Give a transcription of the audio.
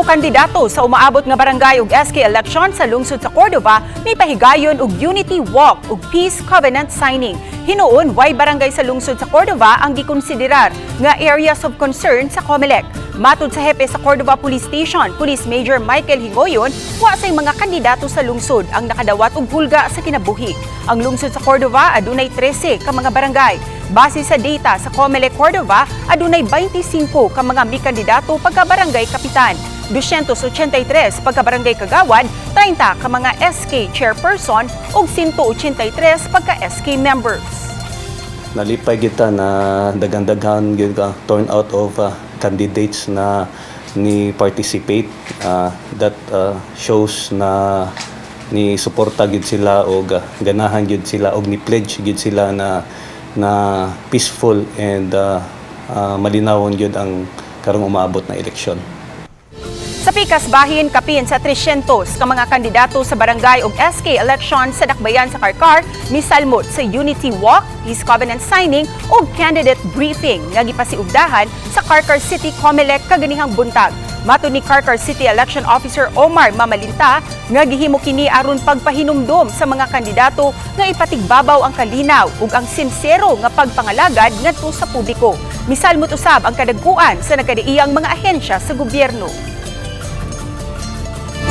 kandidato sa umaabot nga barangay ug SK election sa lungsod sa Cordova may pahigayon og unity walk ug peace covenant signing. Hinuon way barangay sa lungsod sa Cordova ang gikonsiderar nga areas of concern sa COMELEC. Matud sa hepe sa Cordova Police Station, Police Major Michael Hingoyon, wa say mga kandidato sa lungsod ang nakadawat og hulga sa kinabuhi. Ang lungsod sa Cordova adunay 13 ka mga barangay. Base sa data sa COMELEC Cordova, adunay 25 ka mga mi-kandidato pagka-barangay kapitan, 283 pagka-barangay kagawad, 30 ka mga SK chairperson ug 183 pagka-SK members. Nalipay kita na daghan-daghan gyud ka turnout of candidates na ni participate. That shows na ni suporta gyud sila og ganahan gyud sila og ni pledge gyud sila na peaceful and malinawon gyud ang karong umaabot na eleksyon. Sa pikas bahin kapin sa 300 ka mga kandidato sa barangay ug SK election sa dakbayan sa Karkar misalmot sa Unity Walk, Peace Covenant signing ug candidate briefing nga gipasiugdahan sa Karkar City COMELEC kaganihang buntag. Matud ni Karkar City Election Officer Omar Mamalinta nga gihimo kini aron pagpahinumdom sa mga kandidato nga ipatigbabaw ang kalinaw ug ang sinsero nga pagpangalagad ngadto sa publiko. Misalmot usab ang kadagkuan sa nagkadiiyang mga ahensya sa gobyerno.